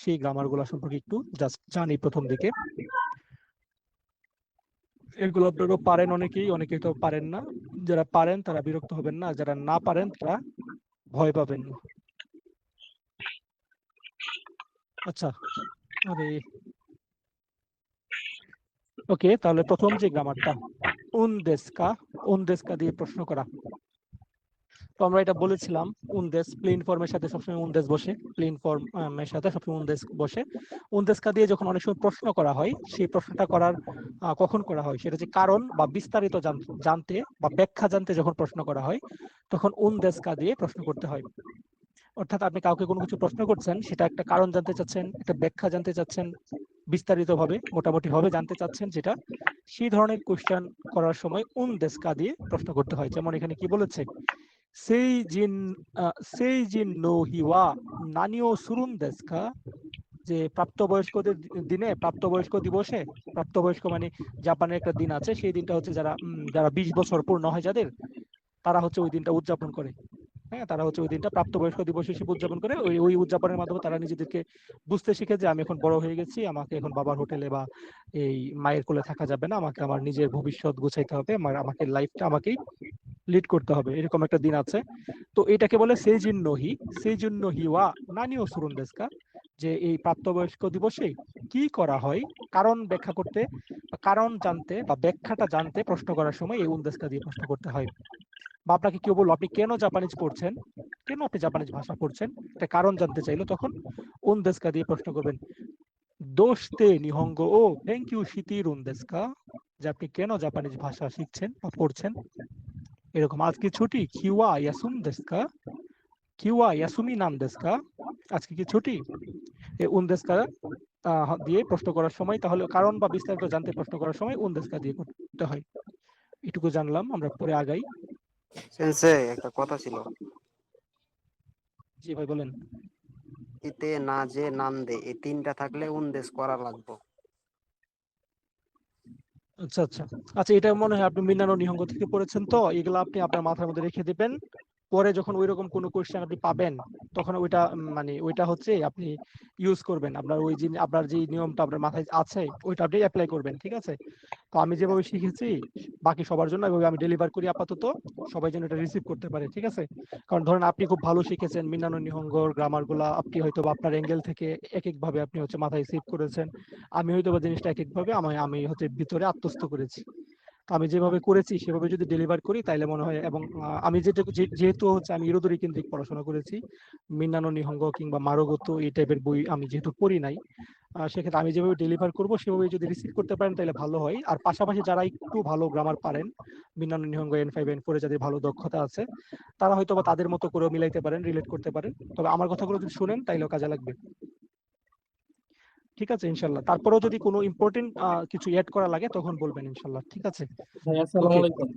সেই গ্রামারগুলো সম্পর্কে একটু জাস্ট জানি প্রথম দিকে। এগুলো আপনারা পারেন অনেকেই, অনেকেই তো পারেন না। যারা পারেন তারা বিরক্ত হবেন না, যারা না পারেন তারা ভয় পাবেন না। আচ্ছা, আরে ওকে, তাহলে প্রথম যে গ্রামারটা উন দেশকা দিয়ে প্রশ্ন করা। তো আমরা এটা বলেছিলাম, উনদেশ প্লেন ফর্মের সাথে সবসময় উনদেশ বসে, প্লেন ফর্মের সাথে সবসময় উনদেশ বসে। উনদেশকা দিয়ে যখন অনেক সময় প্রশ্ন করা হয়, সেই প্রশ্নটা করার কখন করা হয় সেটা যে কারণ বা বিস্তারিত জানতে বা ব্যাখ্যা জানতে যখন প্রশ্ন করা হয়, তখন উনদেশকা দিয়ে প্রশ্ন করতে হয়। অর্থাৎ আপনি কাউকে কোনো কিছু প্রশ্ন করছেন, সেটা একটা কারণ জানতে চাচ্ছেন, একটা ব্যাখ্যা জানতে চাচ্ছেন, বিস্তারিত ভাবে মোটামুটি ভাবে জানতে চাচ্ছেন, যেটা সেই ধরনের কোশ্চেন করার সময় উনদেশকা দিয়ে প্রশ্ন করতে হয়। যেমন এখানে কি বলেছে, সেই জিন সেই জিন নো হিওয়া নানিও সুরুন দেশকা, যে প্রাপ্তবয়স্কদের দিনে, প্রাপ্তবয়স্ক দিবসে, প্রাপ্তবয়স্ক মানে জাপানের একটা দিন আছে, সেই দিনটা হচ্ছে যারা যারা 20 বছর পূর্ণ হয় যাদের, তারা হচ্ছে ওই দিনটা উদযাপন করে। হ্যাঁ, তারা হচ্ছে ওই দিনটা প্রাপ্তবয়স্ক দিবস হিসেবে উদযাপন করে। ওই ওই উদযাপনের মাধ্যমে তারা নিজেদেরকে বুঝতে শিখে যে আমি এখন বড় হয়ে গেছি, আমাকে এখন বাবার হোটেলে বা এই মায়ের কোলে থাকা যাবে না, আমাকে আমার নিজের ভবিষ্যৎ গোছাইতে হবে, আমাকে লাইফটা আমাকেই লিড করতে হবে, এরকম একটা দিন আছে। তো এটাকে বলে সেই জন্য হি ওয়া নানিও সুরুন্দেস্কা, যে এই প্রাপ্তবয়স্ক দিবসে কি করা হয়, কারণ ব্যাখ্যা করতে বা কারণ জানতে বা ব্যাখ্যাটা জানতে প্রশ্ন করার সময় এই উনদেস্কা দিয়ে প্রশ্ন করতে হয়। বা আপনাকে কেউ বললো আপনি কেন জাপানিজ পড়ছেন, কেন আপনি জাপানিজ ভাষা পড়ছেন, একটা কারণ জানতে চাইলো, তখন উনদেস্কা দিয়ে প্রশ্ন করবেন। দোস্তে নিহঙ্গ ও থ্যাংক ইউ শীতির উনদেস্কা, যে আপনি কেন জাপানিজ ভাষা শিখছেন বা পড়ছেন। এরকম, আজকে ছুটি কিওয়া ইয়াসুম দেস্কা, কিওয়া ইয়াসুমি নাম দেস্কা, আজকে কি ছুটি। এই উনদেস্কা দিয়ে প্রশ্ন করার সময়, তাহলে কারণ বা বিস্তারিত জানতে প্রশ্ন করার সময় উনদেস্কা দিয়ে করতে হয়। এটুকু জানলাম, আমরা পরে আগাই। সেন্সে একটা কথা ছিল, জি ভাই বলেন। ইতে না যে নাম দে এই তিনটা থাকলে উনদেশ করা লাগবে। আচ্ছা আচ্ছা আচ্ছা, এটা মনে হয় আপনি মিনানো নিহঙ্গ থেকে পড়েছেন, তো এগুলো আপনি আপনার মাথার মধ্যে রেখে দিবেন। পরে যখন ওইরকম কোনো কোশ্চেন আপনি পাবেন, তখন ওইটা মানে ওইটা হচ্ছে আপনি ইউজ করবেন, আপনার ওই যে আপনার যে নিয়মটা আপনার মাথায় আছে ওইটা আপনি অ্যাপ্লাই করবেন, ঠিক আছে। তো আমি ঠিক যেভাবে আছে। শিখেছি বাকি সবার জন্য ওইভাবে আমি ডেলিভার করি আপাতত, সবাই যেন এটা রিসিভ করতে পারে, ঠিক আছে। কারণ ধরেন আপনি খুব ভালো শিখেছেন মিনানো নিহঙ্গর গ্রামার গুলা, আপনি হয়তো বা আপনার অ্যাঙ্গেল থেকে এক এক ভাবে আপনি হচ্ছে মাথায় সেভ করেছেন, আমি হয়তো বা জিনিসটা এক এক ভাবে আমি আমি হচ্ছে ভিতরে আত্মস্থ করেছি। তো আমি যেভাবে করেছি সেভাবে যদি ডেলিভার করি তাইলে মনে হয়, এবং আমি যেহেতু হচ্ছে আমি ইরোদরি কেন্দ্রিক পড়াশোনা করেছি, মিনানো নিহঙ্গ কিংবা মারোগতো এই টাইপের বই আমি যেহেতু পড়ি নাই, সেক্ষেত্রে আমি যেভাবে ডেলিভার করবো সেভাবে যদি রিসিভ করতে পারেন তাহলে ভালো হয়। আর পাশাপাশি যারা একটু ভালো গ্রামার পারেন, মিনানো নিহঙ্গ N5 N4 যাদের ভালো দক্ষতা আছে, তারা হয়তো বা তাদের মতো করে মিলাইতে পারেন, রিলেট করতে পারেন। তবে আমার কথাগুলো যদি শুনেন তাইলেও কাজে লাগবে, ঠিক আছে ইনশাল্লাহ। তারপরেও যদি কোনো ইম্পর্টেন্ট কিছু অ্যাড করা লাগে তখন বলবেন ইনশাল্লাহ, ঠিক আছে। ভাই আসসালামু ওকে, আলাইকুম।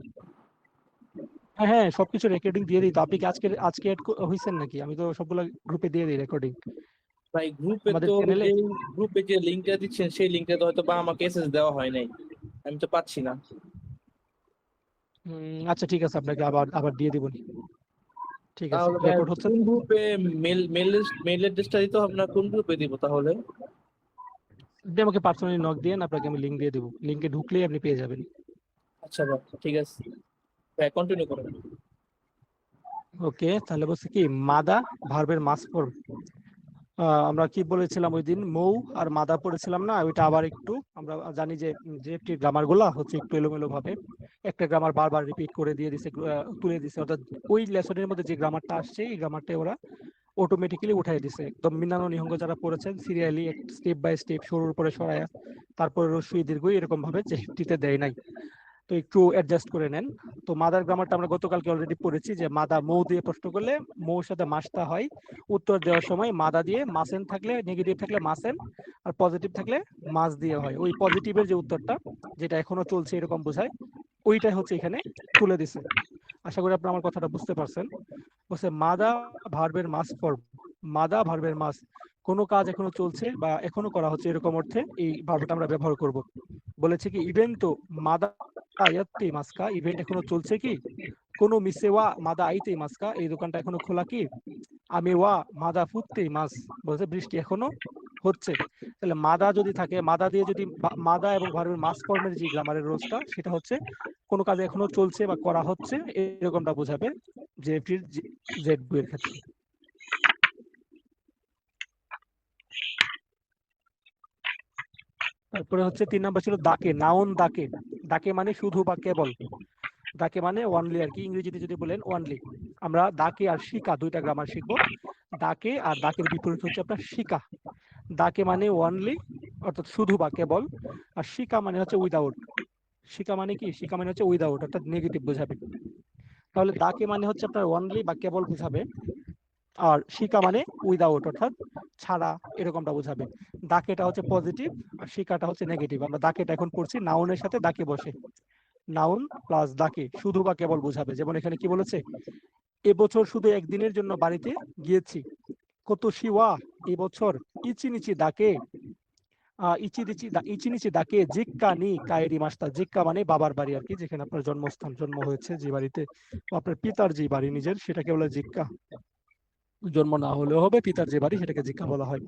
হ্যাঁ হ্যাঁ, সবকিছু রেকর্ডিং দিয়ে দিই। তো আপনি কি আজকে আজকে অ্যাড হইছেন নাকি? আমি তো সবগুলো গ্রুপে দিয়ে দিই রেকর্ডিং ভাই গ্রুপে আমাদের তো চ্যানেলে। যে গ্রুপে যে লিংকটা দিচ্ছেন সেই লিংকটা তো হয়তো বা আমাকে এসএস দেওয়া হয় নাই, আমি তো পাচ্ছি না। আচ্ছা ঠিক আছে, আপনাকে আবার আবার দিয়ে দিব। ঠিক আছে, তাহলে ভাই রেকর্ড হচ্ছে কোন তো? গ্রুপে মেল অ্যাড্রেসটা দিতে হবে না, কোন গ্রুপে দিব তাহলে? আপনি আমাকে পার্সোনালি নক দিয়েন, আপনাকে আমি লিংক দিয়ে দেবো, লিংকে ঢুকলেই আপনি পেয়ে যাবেন। আচ্ছা ভাই ঠিক আছে, ভাই কন্টিনিউ করুন। ওকে, তাহলে বলছি কি, মাদা ভার্বের মাস ফর্ম। আমরা কি বলেছিলাম ওই দিন, মৌ আর মাদা পড়েছিলাম না, ওইটা আবার একটু আমরা জানি যে যে একটি গ্রামার গুলা হচ্ছে একটু এলোমেলো ভাবে একটা গ্রামার বারবার রিপিট করে দিয়ে দিছে, তুলে দিছে, অর্থাৎ ওই লেসনের মধ্যে যে গ্রামারটা আসছে এই গ্রামারটা ওরা অটোমেটিক্যালি উঠাই দিছে। একদম মিনানো নিহঙ্গ যারা পড়েছেন সিরিয়ালি স্টেপ বাই স্টেপ শুরুর উপরে সরায়া, তারপরে রস্যই দীর্ঘ এরকম ভাবে চেষ্টিতে দেয় নাই, তো একটু অ্যাডজাস্ট করে নেন। তো মাদার গ্রামারটা আমরা গতকালকে অলরেডি পড়েছি, যে মাদা মৌ দিয়ে প্রশ্ন করলে মৌর সাথে মাসটা হয়, উত্তর দেওয়ার সময় মাদা দিয়ে মাসেন থাকলে, নেগেটিভ থাকলে মাসেন, আর পজিটিভ থাকলে মাস দিয়ে হয়। ওই পজিটিভের যে উত্তরটা, যেটা এখনো চলছে এরকম বোঝায়, ওইটাই হচ্ছে এখানে তুলে দিছে। আশা করি আপনি আমার কথাটা বুঝতে পারছেন। বলছে মাদা ভার্বের মাস ফর্ম, মাদা ভার্বের মাস, কোনো কাজ এখনো চলছে বা এখনো করা হচ্ছে এরকম অর্থে এই ভার্বটা আমরা ব্যবহার করব। বলেছে কি ইভেন্ট তো মাদা আয়াত্তে মাস্কা, ইভেন্ট এখনো চলছে কি, কোনো মিসেওয়া মাদা আইতে মাস্কা, এই দোকানটা এখনো খোলা কি, আমি ওয়া মাদা ফুত্তি মাস, বলছে বৃষ্টি এখনো হচ্ছে। তাহলে মাদা যদি থাকে, মাদা দিয়ে যদি মাদা এবং ভার্বের মাস ফর্মের যে গ্রামারের রোজটা, সেটা হচ্ছে কোনো কাজ এখনো চলছে বা করা হচ্ছে, এরকমটা বোঝাবে জেএফটির জেড বইয়ের ক্ষেত্রে। তারপরে হচ্ছে 3 নাম্বার ছিল দাকে, নাউন দাকে। দাকে মানে শুধু বা কেবল, দাকে মানে ওয়ানলি আর কি, ইংরেজিতে যদি বলেন ওয়ানলি। আমরা দাকে আর শিকা দুইটা গ্রামার শিখবো। দাকে আর দাকের বিপরীত হচ্ছে আপনার শিকা। দাকে মানে ওয়ানলি অর্থাৎ শুধু বা কেবল, আর শিকা মানে হচ্ছে উইদাউট। শিকা মানে কি? শিকা মানে হচ্ছে উইদাউট অর্থাৎ নেগেটিভ বোঝাবে। তাহলে দাকে মানে হচ্ছে আপনার ওয়ানলি বা কেবল বোঝাবে, আর শিকা মানে উইদাউট অর্থাৎ ছাড়া, এরকমটা বোঝাবে। দাকেটা হচ্ছে পজিটিভ আর শিকাটা হচ্ছে নেগেটিভ। আমরা দাকেটা এখন পড়ছি নাউনের সাথে দাকে বসে, নাউন প্লাস দাকে শুধু বা কেবল বোঝাবে। যেমন এখানে কি বলেছে, এবছর শুধু একদিনের জন্য বাড়িতে গিয়েছি। কত শিওয়া এবছর ইচিনিচি দাকে ইচিনিচি দাকে জিক্কা নি কায়েরি মাস্তা। জিক্কা মানে বাবার বাড়ি আর কি, যেখানে আপনার জন্মস্থান, জন্ম হয়েছে যে বাড়িতে, আপনার পিতার যে বাড়ি নিজের, সেটাকে বলে জিক্কা। জন্ম না হলেও হবে, পিতার যে বাড়ি সেটাকে জিক্কা বলা হয়।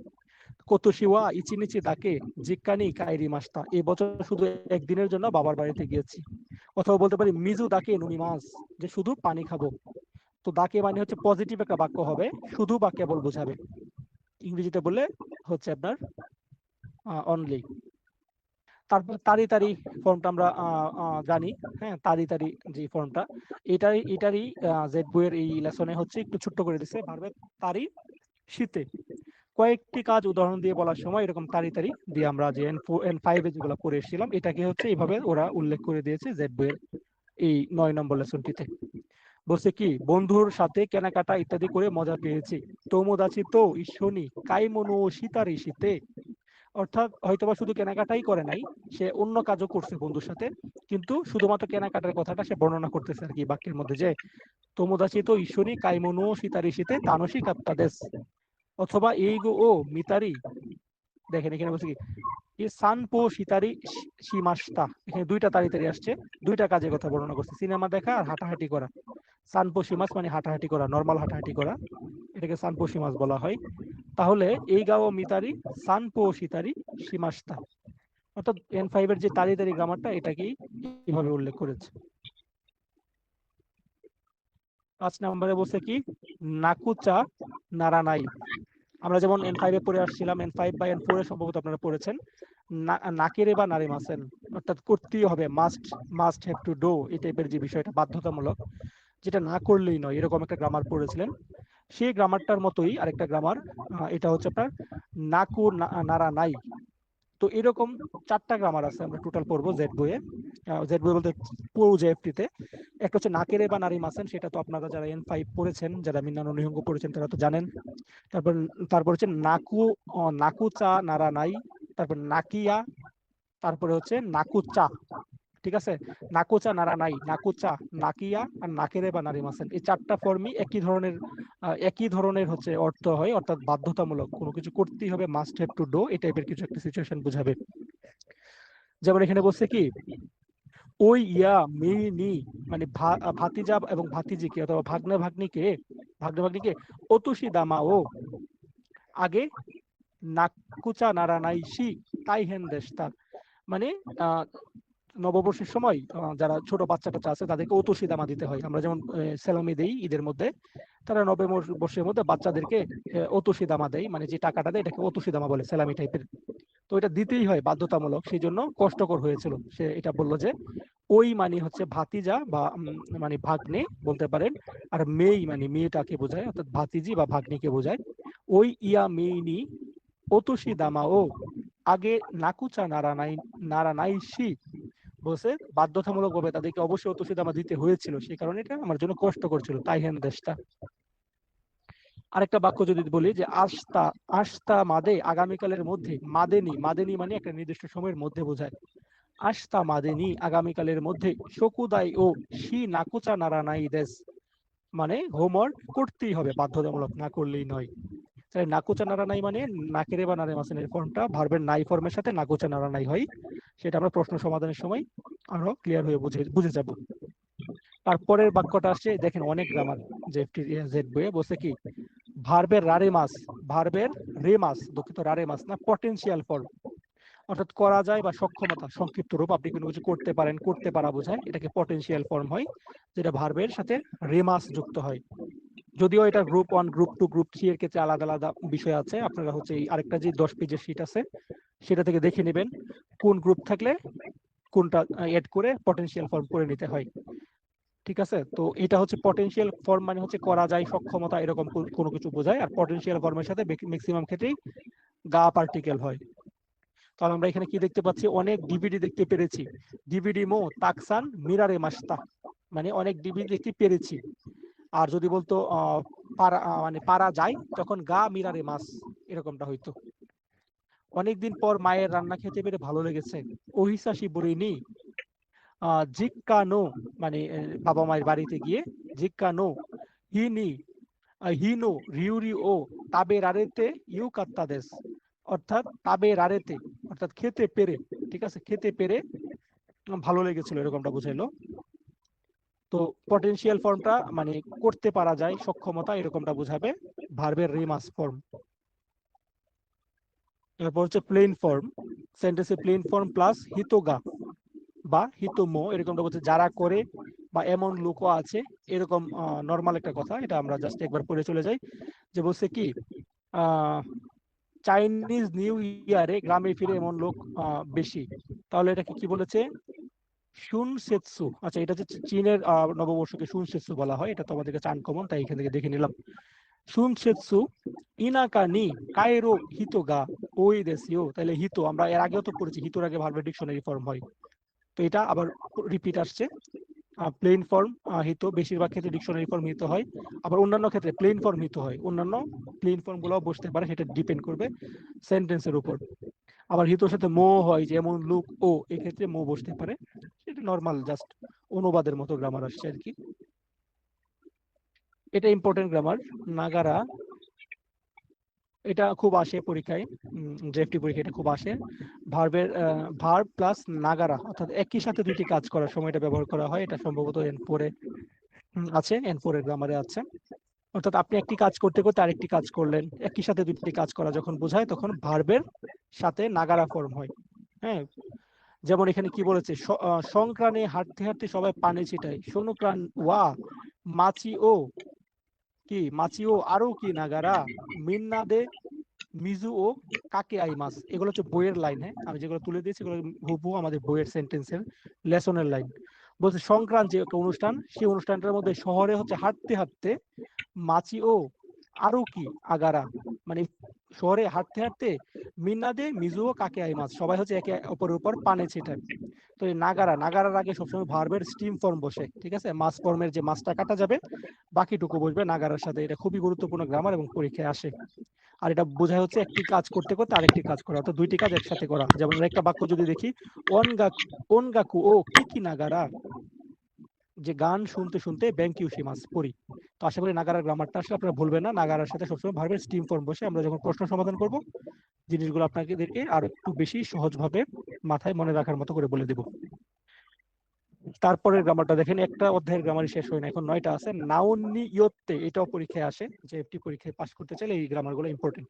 কত শিওয়া ইচিনিচি দাকে জিক্কা নি কায়েরি মাস্তা, এবছর শুধু একদিনের জন্য বাবার বাড়িতে গিয়েছি। অথবা বলতে পারি মিজু দাকে নুমি মাছ, যে শুধু পানি খাবো। তো দাকে মানে হচ্ছে পজিটিভ একটা বাক্য হবে, শুধু বা কেবল বোঝাবে। ইংরেজিতে বললে হচ্ছে আপনার অনলি। তারপর তারি তারি ফর্মটা আমরা জানি। হ্যাঁ, তারি তারি যে ফর্মটা, এটারই জেড বইয়ের এই লেসনে হচ্ছে একটু ছোট্ট করে দিছে। ভার্বের তারি শীতে, কয়েকটি কাজ উদাহরণ দিয়ে বলার সময় এরকম তারি তারি দিয়ে আমরা যে N5 এ যেগুলো পড়ে এসেছিলাম, এটাকে হচ্ছে এইভাবে ওরা উল্লেখ করে দিয়েছে জেড বইয়ের এই 9 নম্বর লেসনটিতে। বলছে কি, বন্ধুর সাথে কেনাকাটা ইত্যাদি করে মজা পেয়েছি। তোমোদাচি তো ঈশ্বনী কাইমনো শীতারি শীতে, অর্থাৎ হয়তোবা শুধু কেনাকাটাই করে নাই, সে অন্য কাজও করছে বন্ধুর সাথে, কিন্তু শুধুমাত্র কেনাকাটার কথাটা সে বর্ণনা করতেছে আর কি বাক্যের মধ্যে, যে তোমোদাচি তো ঈশ্বনী কাইমনো শীতারি শীতে তানসি কাত্তাদেস। অথবা এই গো ও মিতারি, দেখেন এখানে বলছে কি, এই সানপো সিতারি সীমাস্তা, এখানে দুইটা তাড়িতাড়ি আসছে, দুইটা কাজের কথা বর্ণনা করছে, সিনেমা দেখা আর হাঁটাহাঁটি করা। সানপো সীমাস মানে হাঁটাহাঁটি করা, নর্মাল হাঁটাহাঁটি করা, এটাকে সানপো সীমাস বলা হয়। তাহলে এই গাও মিতারি সানপো সিতারি সীমাস্তা, অর্থাৎ N5 এর যে তাড়িতাড়ি গ্রামারটা, এটাকেই এইভাবে উল্লেখ করেছে। 5 নম্বরে বলছে কি, নাকুচা নারানাই। আমরা যেমন N5 এ পড়ে আসছিলাম, N5 বা N4 এ সম্ভবত আপনারা পড়েছেন, নাকেরে বা নারী মাসেন, অর্থাৎ করতেই হবে, মাস্ট হ্যাভ টু ডু, এই টাইপের যে বিষয়টা বাধ্যতামূলক, যেটা না করলেই নয়, এরকম একটা গ্রামার পড়েছিলেন। সেই গ্রামারটার মতোই আরেকটা গ্রামার, এটা হচ্ছে আপনার নাকু নারা নাই। তো এরকম 4টা গ্রামার আছে আমরা টোটাল পড়বো জেড বইয়ে। জেড বই বলতে পুরো জেএফটি তে। একটা হচ্ছে নাকেরে বা নারী মাসেন, সেটা তো আপনারা যারা N5 পড়েছেন, যারা মিন্নানো নিহঙ্গ পড়েছেন, তারা তো জানেন। তারপর তারপর হচ্ছে নাকুচা নারা নাই, তারপর নাকিয়া, তারপরে হচ্ছে নাকুচা। ঠিক আছে, নাকুচা নারা নাই, নাকুচা, নাকিয়া আর নাকেরে বা নারী মাসেন, এই 4টা ফর্মই একই ধরনের হচ্ছে অর্থ হয়, অর্থাৎ বাধ্যতামূলক, কোনো কিছু করতেই হবে, মাস্ট হ্যাভ টু ডু, এই টাইপের কিছু একটা সিচুয়েশন বোঝাবে। যেমন এখানে বলছে কি, ওই ইয়া মেইনি মানে ভাতিজা এবং ভাতিজিকে অথবা ভাগ্নে ভাগ্নিকে অতুষি দামা ও আগে নাকুচা নারা নাই শি তাই হেন দেশতা, মানে নববর্ষের সময় যারা ছোট বাচ্চা টাচ্চা আছে তাদেরকে অতুষি দামা দিতে হয়। আমরা যেমন সেলামি দেই ঈদের মধ্যে, তারা নববর্ষের মধ্যে বাচ্চাদেরকে অতুষি দামা দেয়, মানে যে টাকাটা দেয় এটাকে অতুষি দামা বলে, সেলামি টাইপের। তো এটা দিতেই হয় বাধ্যতামূলক, সেই জন্য কষ্টকর হয়েছিল। সে এটা বললো যে ওই মানে হচ্ছে ভাতিজা বা মানে ভাগ্নে বলতে পারেন, আর মেই মানে মেয়েটাকে বোঝায়, অর্থাৎ ভাতিজি বা ভাগ্নিকে বোঝায়। ওই ইয়া মেইনি অতুষি দামা ও আগে নাকুচা নারা নাই শি, বলছে বাধ্যতামূলক ভাবে তাদেরকে অবশ্যই অতুষি দামা দিতে হয়েছিল, সেই কারণে এটা আমার জন্য কষ্ট করছিল, তাই হেন দেশটা। আরেকটা বাক্য যদি বলি, যে আস্তা আস্তা মাদে আগামীকালের মধ্যে, মাদেনি মানে একটা নির্দিষ্ট সময়ের মধ্যে বোঝায়। আস্তা মাদেনি আগামীকালের মধ্যে শকুদাই ও শি নাকুচা নারা নাই দেশ, মানে হোমওয়ার্ক করতেই হবে, বাধ্যতামূলক, না করলেই নয়। তাহলে নাকুচা নারা নাই মানে নাকেরে বা নারে মাসেনের ফর্মটা ভার্বের নাই ফর্মের সাথে নাকুচা নারা নাই হয়, সেটা আমরা প্রশ্ন সমাধানের সময় আরো ক্লিয়ার হয়ে বুঝে যাব। তারপরের বাক্যটা আসছে, দেখেন অনেক গ্রামার জেড বইয়ে বলছে কি, ভার্বের রেমাস দুঃখিত রারেমাস না, পটেনশিয়াল ফর্ম, অর্থাৎ করা যায় বা সক্ষমতা সংক্ষিপ্ত রূপ, আপনি কোনো কিছু করতে পারেন, করতে পারা বোঝায়, এটাকে পটেনশিয়াল ফর্ম হয়, যেটা ভার্বের সাথে রেমাস যুক্ত হয়। যদিও এটা গ্রুপ 1 গ্রুপ 2 গ্রুপ 3 এর ক্ষেত্রে আলাদা আলাদা বিষয় আছে, আপনারা হচ্ছে এই আরেকটা যে 10 পেজের শীট আছে সেটা থেকে দেখে নেবেন কোন গ্রুপ থাকলে কোনটা এড করে পটেনশিয়াল ফর্ম করে নিতে হয়। ঠিক আছে, তো এটা হচ্ছে পটেনশিয়াল ফর্ম মানে হচ্ছে করা যায়, সক্ষমতা, এরকম কোনো কিছু বোঝায়। আর পটেনশিয়াল ফর্মের সাথে ম্যাক্সিমাম ক্ষেত্রেই গা পার্টিকেল হয়। তাহলে আমরা এখানে কি দেখতে পাচ্ছি, অনেক ডিভিডি দেখতে পেরেছি, ডিভিডি মো তাকসান মিরারে মাস্তা, মানে অনেক ডিভিডি দেখতে পেরেছি। আর যদি বলতো মানে পারা যায়, তখন গা মিরারে মাস এরকমটা হইতো। অনেকদিন পর মায়ের রান্না খেতে পেরে ভালো লেগেছে, ওহিসাশি বরিনি জিক্কা নো, মানে বাবা মায়ের বাড়িতে গিয়ে, জিক্কা নো হিনি হিনো রিউরি ও তাবে রারেতে ইউ কাত্তাদেস, অর্থাৎ তাবে রারেতে অর্থাৎ খেতে পেরে, ঠিক আছে, খেতে পেরে ভালো লেগেছিল এরকমটা বুঝাইলো। তো পটেনশিয়াল ফর্মটা মানে করতে পারা যায়, সক্ষমতা, এরকমটা বোঝাবে ভার্বের রিমাস ফর্ম। এরপর হচ্ছে প্লেন ফর্ম, সেন্টেন্সে প্লেন ফর্ম প্লাস হিতোগা বা হিতোমো এরকমটা বলছে যারা করে বা এমন লোকও আছে, এরকম নর্মাল একটা কথা, এটা আমরা জাস্ট একবার পড়ে চলে যাই। যে বলছে কি চাইনিজ নিউ ইয়ারে গ্রামে ফিরে এমন লোক বেশি। তাহলে এটাকে কি বলেছে, শুনসেৎসু। আচ্ছা, এটা হচ্ছে চীনের নববর্ষকে শুনসেৎসু বলা হয়, এটা তো আমাদের কাছে আনকমন, তাই এখান থেকে দেখে নিলাম। শুনসেৎসু ইনাকা নি কায়রো হিতোগা ওই দেশিও, তাহলে হিতো আমরা এর আগেও তো পড়েছি, হিতোর আগে ভার্বের ডিকশনারি ফর্ম হয়, তো এটা আবার রিপিট আসছে। প্লেন ফর্ম হিত, বেশিরভাগ ক্ষেত্রে ডিকশনারি ফর্ম হিত হয়, আবার অন্যান্য ক্ষেত্রে প্লেন ফর্ম হিত হয়, অন্যান্য প্লেন ফর্ম গুলো বসতে পারে, সেটা ডিপেন্ড করবে সেন্টেন্সের উপর। আবার হিতোর সাথে মো হয়, যেমন লুক ও, এক্ষেত্রে মো বসতে পারে, সেটা নর্মাল জাস্ট অনুবাদের মতো গ্রামার আসছে আর কি। এটা ইম্পর্টেন্ট গ্রামার। নাগারা, এটা খুব আসে পরীক্ষায়, জেএফটি পরীক্ষায় এটা খুব আসে। ভার্ব প্লাস নাগারা, অর্থাৎ একই সাথে দুইটি কাজ করার সময় এটা ব্যবহার করা হয়, এটা সম্ভবত N4 এ আছে, N4 এর গ্রামারে আছে। অর্থাৎ আপনি একটি কাজ করতে করতে আরেকটি কাজ করলেন, একই সাথে দুটি কাজ করা যখন বোঝায় তখন ভার্বের সাথে নাগারা ফর্ম হয়। হ্যাঁ, যেমন এখানে কি বলেছে, সংক্রানে হাঁটতে হাঁটতে সবাই পানি ছিটায়, সোনুক্রান ওয়া মাচিও, কি মাচিও আরো কি নাগারা মিন্না দে মিজু ও কাকে আই মাস, এগুলো হচ্ছে বইয়ের লাইন। হ্যাঁ, আমি যেগুলো তুলে দিয়েছি এগুলো হুবহু আমাদের বইয়ের সেন্টেন্সের লেসনের লাইন। বলছে সংক্রান্ত যে একটা অনুষ্ঠান, সেই অনুষ্ঠানটার মধ্যে শহরে হচ্ছে হাঁটতে হাঁটতে মাছি ও আরো কি আগারা, মানে শহরে হাঁটতে হাঁটতে মিন্নাদে মিজুও কাকে আই মাছ, সবাই হচ্ছে একে অপরের উপর পানে ছিটায়। তো এই নাগারার আগে সবসময় ভার্বের স্টিম ফর্ম বসে, ঠিক আছে, মাছ ফর্মের যে মাছটা কাটা যাবে বাকিটুকু বসবে নাগারার সাথে। এটা খুবই গুরুত্বপূর্ণ গ্রামার এবং পরীক্ষায় আসে। আর এটা বোঝায় হচ্ছে একটি কাজ করতে করতে আরেকটি কাজ করা, অর্থাৎ দুইটি কাজ একসাথে করা। যেমন একটা বাক্য যদি দেখি, অনগাকু ও কিকি নাগারা, যে গান শুনতে শুনতে ব্যাংকিউশি মাছ পড়ি। তো আশা করি নাগারার গ্রামারটা আসলে আপনারা ভুলবেন না, নাগারার সাথে সবসময় ভার্বের স্টিম ফর্ম বসে। আমরা যখন প্রশ্ন সমাধান করব জিনিসগুলো আপনাদেরকে আর একটু বেশি সহজভাবে মাথায় মনে রাখার মতো করে বলে দেব। তারপরের গ্রামারটা দেখেন, একটা অধ্যায়ের গ্রামারই শেষ হয় না, এখন 9টা আছে। নাউন্নি ইয়ত্তে, এটাও পরীক্ষায় আসে, যে একটি পরীক্ষায় পাস করতে চাইলে এই গ্রামারগুলো ইম্পর্টেন্ট।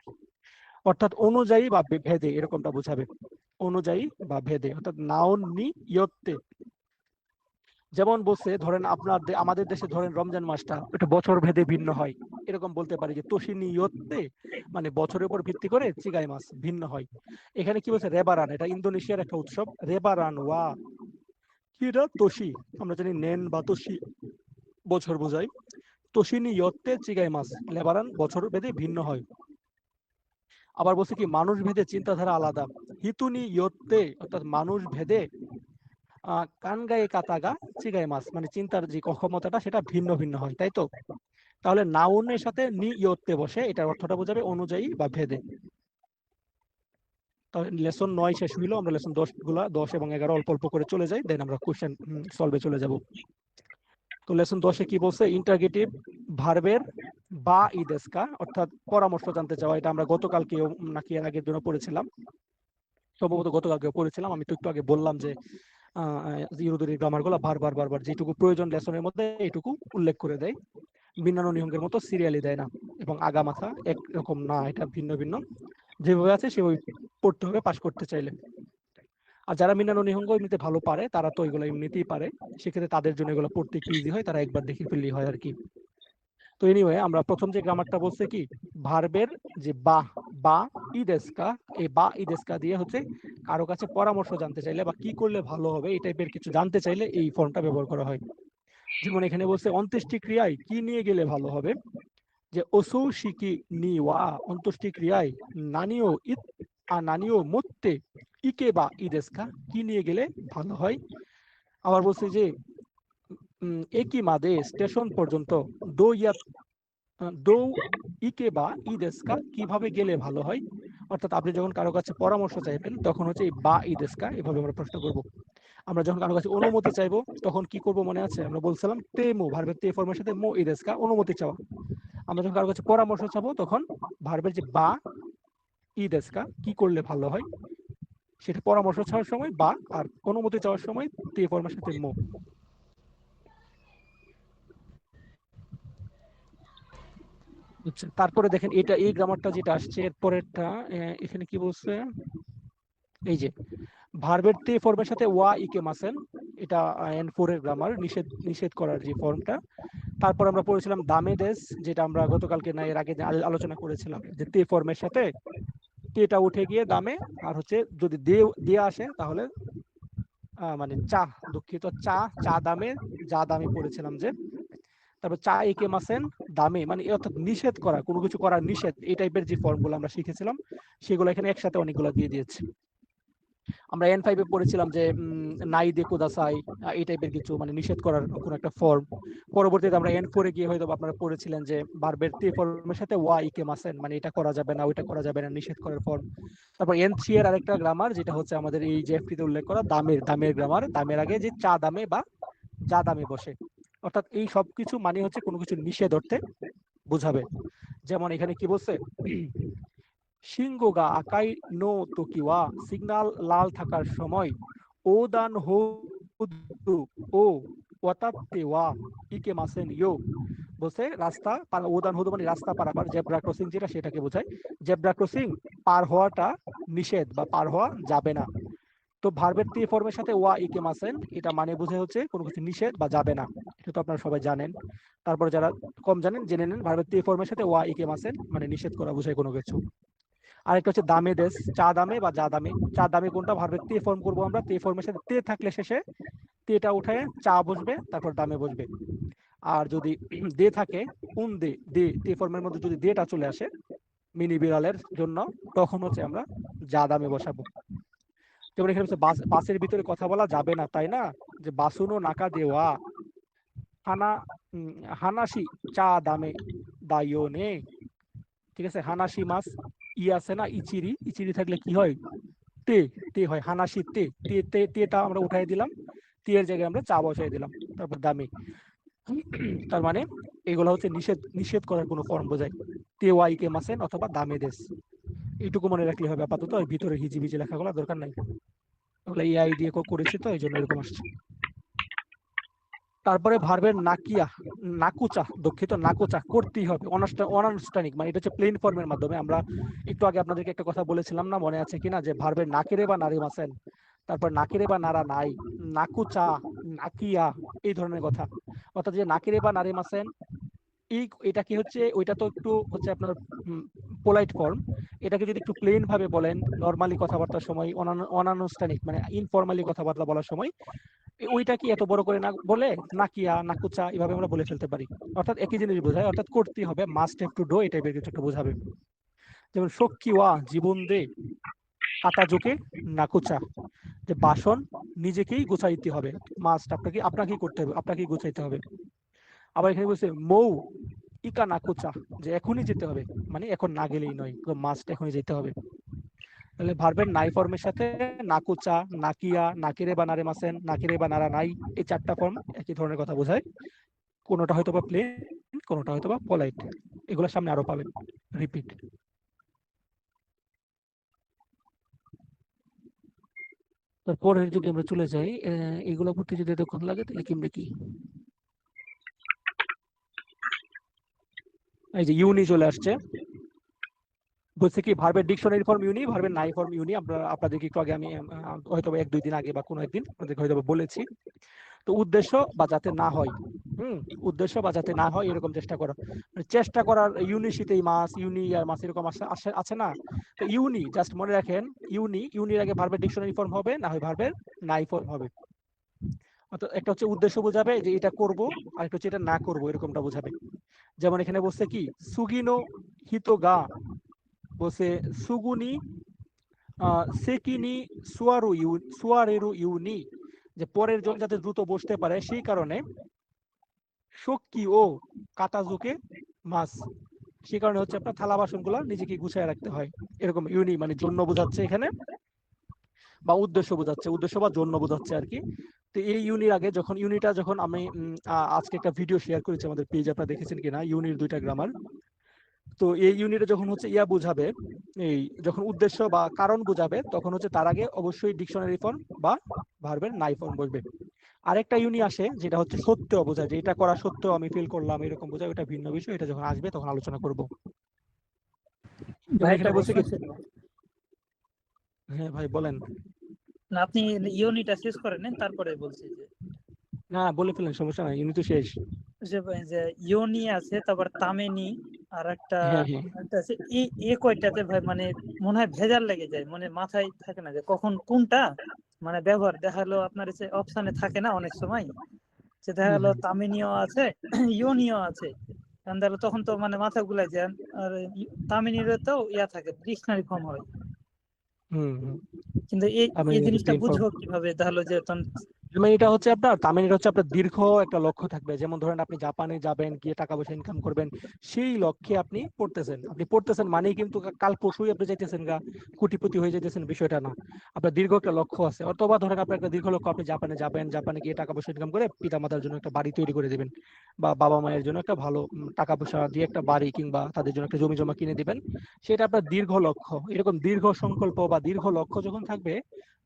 অর্থাৎ অনুযায়ী বা ভেদে, এরকমটা বোঝাবে, অনুযায়ী বা ভেদে, অর্থাৎ নাউন্নি ইয়ত্তে। যেমন বলছে ধরেন আমাদের দেশে ধরেন রমজান মাসটা এটা বছর ভেদে ভিন্ন হয়, এরকম বলতে পারি যে তোশিনি ইয়ত্তে, মানে বছরের উপর ভিত্তি করে চিগাই মাছ ভিন্ন হয়। এখানে কি বলছে, রেবারান, এটা ইন্দোনেশিয়ার একটা উৎসব, রেবারান ওয়া কিরা তোশি, আমরা জানি নেন বা তোশি বছর বোঝায়, তোশিনি ইয়ত্তে চিগাই মাছ, লেবারান বছর ভেদে ভিন্ন হয়। আবার বলছে কি মানুষ ভেদে চিন্তাধারা আলাদা, হিতুনি ইয়ত্তে, অর্থাৎ মানুষ ভেদে কানগায়ে কাতাগা চিগাই মাছ, মানে চিন্তার যে ক্ষমতাটা সেটা ভিন্ন ভিন্ন হয়, তাই তো। তাহলে নাউনের সাথে নি ইয়ত্তে বসে, এটার অর্থটা বোঝাবে অনুযায়ী বা ভেদে। তাহলে লেসন 9 শেষ হইলো, আমরা লেসন 10 এবং 11 অল্প অল্প করে চলে যাই, দেন আমরা কোশ্চেন সলভে চলে যাব। তো লেসন 10-এ কি বলছে, ইন্টারগেটিভ ভার্বের বা ইদেস্কা, অর্থাৎ পরামর্শ জানতে চাওয়া। এটা আমরা গতকালকে নাকি এর আগের দিনও পড়েছিলাম, সম্ভবত গতকালকে পড়েছিলাম। আমি তো একটু আগে বললাম যে ইউরোদুরি গ্রামার গুলো বারবার যেটুকু প্রয়োজন লেসনের মধ্যে এইটুকু উল্লেখ করে দেয়। ভিন্ন নিহঙ্গের মতো সিরিয়ালি দেয় না এবং আগা মাথা একরকম না, এটা ভিন্ন ভিন্ন, যেভাবে আছে সেভাবে পড়তে হবে পাশ করতে চাইলে। আর যারা মিনানো নিহঙ্গ এমনিতে ভালো পারে তারা তো এগুলো এমনিতেই পারে, সেক্ষেত্রে তাদের জন্য এগুলো পড়তে একটু ইজি হয়, তারা একবার দেখে ফেললেই হয় আর কি। তো এনিওয়ে আমরা প্রথম যে গ্রামারটা বলছে কি ভার্বের যে বা বা ইদেস্কা, এই বা ইদেস্কা দিয়ে হচ্ছে কারো কাছে পরামর্শ জানতে চাইলে বা কি করলে ভালো হবে এই টাইপের কিছু জানতে চাইলে এই ফর্মটা ব্যবহার করা হয়। যেমন এখানে বলছে অন্ত্যেষ্টি ক্রিয়ায় কি নিয়ে গেলে ভালো হবে, যে ওসু শিকি নি ওয়া অন্ত্যেষ্টি ক্রিয়ায় নানিও ইত নানিও মত্তে ইকে বা ইদেস্কা কি নিয়ে গেলে ভালো হয়। আবার বলছে যে একই মাদে স্টেশন পর্যন্ত দো ইয়া দো ইকে বা ইদেস্কা কিভাবে গেলে ভালো হয়। অর্থাৎ আপনি যখন কারো কাছে পরামর্শ চাইবেন তখন হচ্ছে এই বা ইদেস্কা এভাবে আমরা প্রশ্ন করব। আমরা যখন কারো কাছে অনুমতি চাইবো তখন কি করব মনে আছে, আমরা বলছিলাম তেমো ভার্বের তে ফর্মের সাথে মো ইদেস্কা অনুমতি চাওয়া। আমরা যখন কারো কাছে পরামর্শ চাবো তখন ভার্বের যে বা ইদেস্কা কি করলে ভালো হয় সেটা পরামর্শ চাওয়ার সময় বা, আর অনুমতি চাওয়ার সময় তে ফর্মের সাথে মো। তারপরে দেখেন এটা এই গ্রামারটা যেটা আসছে এর পরেরটা, এখানে কি বলছে, এই যে ভার্বের তে ফর্মের সাথে ওয়া ইকে মাসেন, এটা N4 এর গ্রামার, নিষেধ নিষেধ করার যে ফর্মটা। তারপর আমরা পড়েছিলাম দামে দেশ, যেটা আমরা গতকালকে না এর আগে আলোচনা করেছিলাম, যে তে ফর্মের সাথে তেটা উঠে গিয়ে দামে, আর হচ্ছে যদি দে দিয়ে আসে তাহলে মানে চা, দুঃখিত চা, চা দামে, যা দামে পড়েছিলাম যে। তারপর চা একে মাসেন দামে, মানে অর্থাৎ নিষেধ করা, কোনো কিছু করার নিষেধ, এই টাইপের যে ফর্মগুলো আমরা শিখেছিলাম সেগুলো এখানে একসাথে অনেকগুলো দিয়ে দিয়েছে। আমরা N5 এ পড়েছিলাম যে নাই দে কোদাসাই, এই টাইপের কিছু মানে নিষেধ করার কোন একটা ফর্ম। পরবর্তীতে আমরা N4 এ গিয়ে হয়তো আপনারা পড়েছিলেন যে ভার্বের তে ফর্মের সাথে ওয়া ইকে মাসেন, মানে এটা করা যাবে না ওইটা করা যাবে না, নিষেধ করার ফর্ম। তারপর N3 এর আরেকটা গ্রামার যেটা হচ্ছে আমাদের এই যে এফটিতে উল্লেখ করা দামের দামের গ্রামার, দামের আগে যে চা দামে বা যা দামে বসে, অর্থাৎ এই সবকিছু মানে হচ্ছে কোনো কিছু নিষেধ অর্থে বোঝাবে। যেমন এখানে কি বলছে, সিংহগা আকাই নো তোকিওয়া, সিগন্যাল লাল থাকার সময় ওদান হোদু ও ওয়াতাতে ওয়া ইকে মাসেন ইয়ো, বলছে রাস্তা ওদান হোদু মানে রাস্তা পারাপার, জেব্রা ক্রসিং যেটা সেটাকে বোঝায়, জেব্রা ক্রসিং পার হওয়াটা নিষেধ বা পার হওয়া যাবে না। তো ভার্বের তে ফর্মের সাথে ওয়া ইকে মাসেন, এটা মানে বোঝায় হচ্ছে কোনো কিছু নিষেধ বা যাবে না, এটা তো আপনারা সবাই জানেন। তারপর যারা কম জানেন জেনে নেন, ভার্বের তে ফর্মের সাথে ওয়া ইকে মাসেন মানে নিষেধ করা বোঝায় কোনো কিছু। আরেকটা হচ্ছে দামে দেশ, চা দামে বা যা দামে, চা দামে কোনটা ভার্বের তে ফর্ম করবো আমরা, তে ফর্মের সাথে তে থাকলে শেষে তেটা উঠে চা বসবে তারপর দামে বসবে। আর যদি দে থাকে উন দে, দে তে ফর্মের মধ্যে যদি দেটা চলে আসে মিনি বিড়ালের জন্য, তখন হচ্ছে আমরা যা দামে বসাবো। যেমন এখানে হচ্ছে বাসের ভিতরে কথা বলা যাবে না, তাই না, যে বাসুনো নাকা দেওয়া হানা হানাসি চা দামে দাইও নে, ঠিক আছে। হানাসি মাস ই আছে না, ইচিরি, ইচিরি থাকলে কি হয় তে, তে হয় হানাসি তে, তে তে তেটা আমরা উঠাই দিলাম, তে এর জায়গায় আমরা চা বসাই দিলাম, তারপর দামে। তার মানে এগুলো হচ্ছে নিষেধ নিষেধ করার কোনো ফর্ম বোঝায়, তে ওয়াই কে মাসেন অথবা দামে দেশ, এইটুকু মনে রাখলে হবে আপাতত, আর ভিতরে হিজিবিজি লেখাগুলো দরকার নাই, ওগুলো এআই দিয়ে করেছি তো এই জন্য এরকম আসছে। তারপরে ভার্বের নাকিয়া, নাকুচা, দুঃখিত নাকুচা করতেই হবে, অনানুষ্ঠানিক, মানে এটা হচ্ছে প্লেন ফর্মের মাধ্যমে। আমরা একটু আগে আপনাদেরকে একটা কথা বলেছিলাম না, মনে আছে কিনা, যে ভার্বের নাকেরে বা নারী মাসেন, তারপর নাকেরে বা নারা নাই, নাকুচা, নাকিয়া, এই ধরনের কথা। অর্থাৎ যে নাকেরে বা নারী মাসেন, এটা কি হচ্ছে, ওইটা তো একটু হচ্ছে আপনার পোলাইট ফর্ম, এটাকে যদি একটু প্লেন ভাবে বলেন নর্মালি কথাবার্তার সময়, অনানুষ্ঠানিক মানে ইনফর্মালি কথাবার্তা বলার সময়, ওইটা কি এত বড় করে না বলে নাকিয়া নাকুচা এভাবে আমরা বলে ফেলতে পারি, অর্থাৎ একই জিনিস বোঝায়, অর্থাৎ করতেই হবে, মাস্ট হ্যাভ টু ডু, এই টাইপের কিছু একটা বোঝাবে। যেমন সক্ষিওয়া জীবন দে কাতাজোকে নাকুচা, যে বাসন নিজেকেই গোছাইতে হবে, মাস্ট, আপনাকে আপনাকেই করতে হবে, আপনাকেই গোছাইতে হবে। আবার এখানে বলছে মৌ ইকা নাকুচা, যে এখনই যেতে হবে, মানে এখন না গেলেই নয়, মাস্ট এখনই যেতে হবে। তাহলে ভার্বের নাই ফর্মের সাথে নাকুচা, নাকিয়া, নাকিরে বা নারে মাসেন, নাকিরে বা নারা নাই, এই চারটা ফর্ম একই ধরনের কথা বোঝায়, কোনোটা হয়তো বা প্লেন, কোনোটা হয়তো বা পলাইট, এগুলো সামনে আরো পাবেন রিপিট। তারপরে যদি আমরা চলে যাই, এগুলো পড়তে যদি এতক্ষণ লাগে তাহলে কিনবে কি। এই যে ইউনি চলে আসছে, বলছে কি ভার্বের ডিকশনারি ফর্ম ইউনি, ভার্বের নাই ফর্ম ইউনি। আপনাদেরকে একটু আগে আমি হয়তো 1-2 দিন আগে বা কোনো একদিন আপনাদেরকে হয়তো বলেছি। তো উদ্দেশ্য বা যাতে না হয়, উদ্দেশ্য বা যাতে না হয় এরকম চেষ্টা করা, মানে চেষ্টা করার ইউনিশিতেই মাস, ইউনি আর মাস এরকম আছে না। তো ইউনি জাস্ট মনে রাখেন, ইউনির আগে ভার্বের ডিকশনারি ফর্ম হবে, না হয় ভার্বের নাই ফর্ম হবে। অর্থাৎ একটা হচ্ছে উদ্দেশ্য বোঝাবে যে এটা করব, আর একটা হচ্ছে এটা না করব, এরকমটা বোঝাবে। যেমন এখানে বলছে কি সুগিনো হিতোগা, বলছে সুগুনি সেকিনি সুয়ারেরু ইউনি, যে পরের জন যাতে দ্রুত বসতে পারে সেই কারণে শক্কি ও কাতাজুকে মাছ, সেই কারণে হচ্ছে আপনার থালা বাসন গুলা নিজেকে গুছায় রাখতে হয়। এরকম ইউনি মানে জন্য বোঝাচ্ছে এখানে, বা উদ্দেশ্য বোঝাচ্ছে, উদ্দেশ্য বা জন্য বোঝাচ্ছে আর কি। তো এই ইউনির আগে যখন ইউনিটা, যখন আমি আজকে একটা ভিডিও শেয়ার করেছি আমাদের পেজ, আপনারা দেখেছেন কিনা, ইউনির 2টা গ্রামার। তো এই ইউনিটে যখন হচ্ছে ইয়া বুঝাবে, এই যখন উদ্দেশ্য বা কারণ বুঝাবে, তখন হচ্ছে তার আগে অবশ্যই ডিকশনারি ফর্ম বা ভার্বের নাই ফর্ম বসবে। আরেকটা ইউনি আসে যেটা হচ্ছে সত্য বোঝায়, যে এটা করা সত্য, আমি ফিল করলাম, এরকম বোঝায়, ওটা ভিন্ন বিষয়। এটা যখন আসবে তখন আলোচনা করব। যেমন ভাই একটা এখানে বলছে প্রশ্ন কি, ছিল। হ্যাঁ ভাই বলেন। না, আপনি ইউনিটা শেষ করে নেন, তারপরে বলছি যে না বলে ফেলেন, সমস্যা নাই, ইউনি তো শেষ। যে ইউনি আছে, তারপর তামেনি, আর একটা হ্যাঁ হ্যাঁ। একটা আছে। এ কয়টাতে ভাই মানে মনে হয় ভেজাল লেগে যায়, মানে মাথায় থাকে না যে কখন কোনটা মানে ব্যবহার। দেখা গেলো আপনার অপশনে থাকে না অনেক সময়, যে দেখা গেলো তামিনীয় আছে ইউনিও আছে, কারণ দেখো তখন তো মানে মাথা গুলাই যান। আর তামিনীর তো ইয়া থাকে, ডিকশনারি ফর্ম হয়। হুম হুম। কিন্তু এই আমি এই জিনিসটা প্লেন ফর্ম, বুঝবো কিভাবে তাহলে, যে তখন মানে এটা হচ্ছে আপনার তামিনের হচ্ছে আপনার দীর্ঘ একটা লক্ষ্য থাকবে। যেমন ধরেন আপনি জাপানে যাবেন, গিয়ে টাকা পয়সা ইনকাম করবেন, সেই লক্ষ্যে আপনি পড়তেছেন মানেই কিন্তু কাল পরশুই আপনি যাইতেছেন গা কোটিপতি হয়ে যাইতেছেন, বিষয়টা না। আপনার দীর্ঘ একটা লক্ষ্য আছে। অথবা ধরেন আপনার একটা দীর্ঘ লক্ষ্য, আপনি জাপানে যাবেন, জাপানে গিয়ে টাকা পয়সা ইনকাম করে পিতা মাতার জন্য একটা বাড়ি তৈরি করে দিবেন, বা বাবা মায়ের জন্য একটা ভালো টাকা পয়সা দিয়ে একটা বাড়ি কিংবা তাদের জন্য একটা জমি জমা কিনে দিবেন। সেটা আপনার দীর্ঘ লক্ষ্য। এরকম দীর্ঘ সংকল্প বা দীর্ঘ লক্ষ্য যখন থাকবে,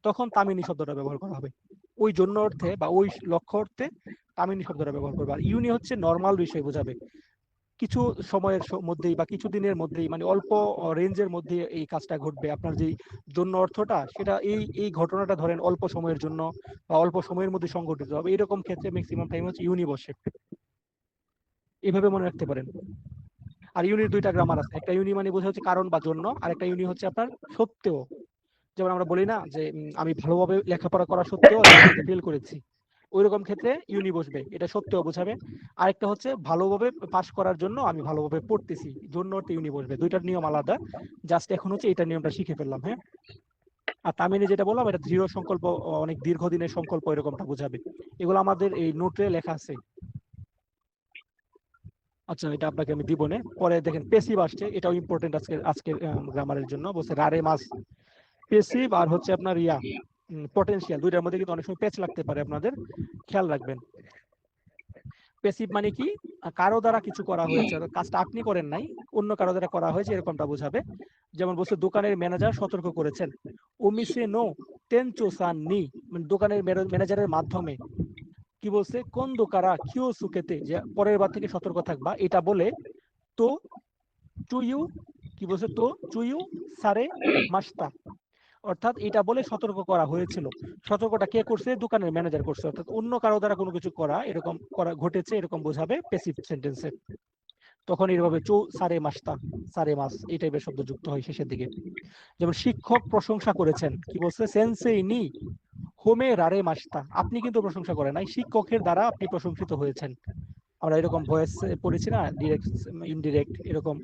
তখন তামিনী শব্দটা ব্যবহার করা হবে ওই জন্য অর্থে বা ওই লক্ষ্য অর্থে। তামিনী শব্দটা ব্যবহার করবে। আর ইউনি হচ্ছে নর্মাল বিষয় বোঝাবে, কিছু সময়ের মধ্যেই বা কিছু দিনের মধ্যেই, মানে অল্প রেঞ্জের মধ্যে এই কাজটা ঘটবে। আপনার যেই জন্য অর্থটা, সেটা এই এই ঘটনাটা ধরেন অল্প সময়ের জন্য বা অল্প সময়ের মধ্যে সংঘটিত হবে, এরকম ক্ষেত্রে ম্যাক্সিমাম টাইম হচ্ছে ইউনি বসে। এভাবে মনে রাখতে পারেন। আর ইউনির 2টা গ্রামার আছে, একটা ইউনি মানে বোঝা হচ্ছে কারণ বা জন্য, আর একটা ইউনি হচ্ছে আপনার সত্ত্বেও। যেমন আমরা বলি না যে আমি ভালোভাবে লেখাপড়া করা সত্ত্বেও এক্সামে ফেল করেছি, ওইরকম ক্ষেত্রে ইউনি বসবে, এটা সত্ত্বেও বোঝাবে। আরেকটা হচ্ছে ভালোভাবে পাস করার জন্য আমি ভালোভাবে পড়তেছি, জন্য ইউনি বসবে। 2টার নিয়ম আলাদা, জাস্ট এখন হচ্ছে এটা নিয়মটা শিখে ফেললাম। হ্যাঁ। আর তামিনে যেটা বললাম, এটা দৃঢ় সংকল্প, অনেক দীর্ঘদিনের সংকল্প, এরকমটা বোঝাবে। এগুলো আমাদের এই নোটে লেখা আছে। আচ্ছা, এটা আপনাকে আমি দিব না। পরে দেখেন পেসিভ আসছে, এটাও ইম্পর্টেন্ট আজকের গ্রামারের জন্য। বলছে রারে মাস, পেসিভ আর হচ্ছে আপনার ইয়া পটেনশিয়াল, 2টার মধ্যে কিন্তু অনেক সময় প্যাচ লাগতে পারে, আপনাদের খেয়াল রাখবেন। প্যাসিভ মানে কি, কারো দ্বারা কিছু করা হয়েছে, অর্থাৎ কাজটা আপনি করেন নাই, অন্য কারো দ্বারা করা হয়েছে, এরকমটা বোঝাবে। যেমন বলছে দোকানের ম্যানেজার সতর্ক করেছেন, ওমিসে নো তেনচো সান নি, মানে দোকানের ম্যানেজারের মাধ্যমে। কি বলছে, কোন দোকারা কিও সুকেতে, যে পরের বার থেকে সতর্ক থাকবা, এটা বলে তো চুইউ, কি বলছে, তো চুইউ সারে মাস্তা, অর্থাৎ এটা বলে সতর্ক করা হয়েছিল। সতর্কটা কে করছে, দোকানের ম্যানেজার করছে, অর্থাৎ অন্য কারো দ্বারা কোনো কিছু করা, এরকম করা ঘটেছে, এরকম বোঝাবে প্যাসিভ সেন্টেন্সে। তখন এইভাবে চৌ সারে মাস্তা, সারে মাস, এই টাইপের শব্দ যুক্ত হয় শেষের দিকে। যেমন শিক্ষক প্রশংসা করেছেন, কি বলছে, সেন্সেই নি হোমে রারে মাস্তা, আপনি কিন্তু প্রশংসা করেন নাই, শিক্ষকের দ্বারা আপনি প্রশংসিত হয়েছেন। আমরা এরকম ভয়েস পড়েছি না, ডিরেক্ট ইনডিরেক্ট, এরকম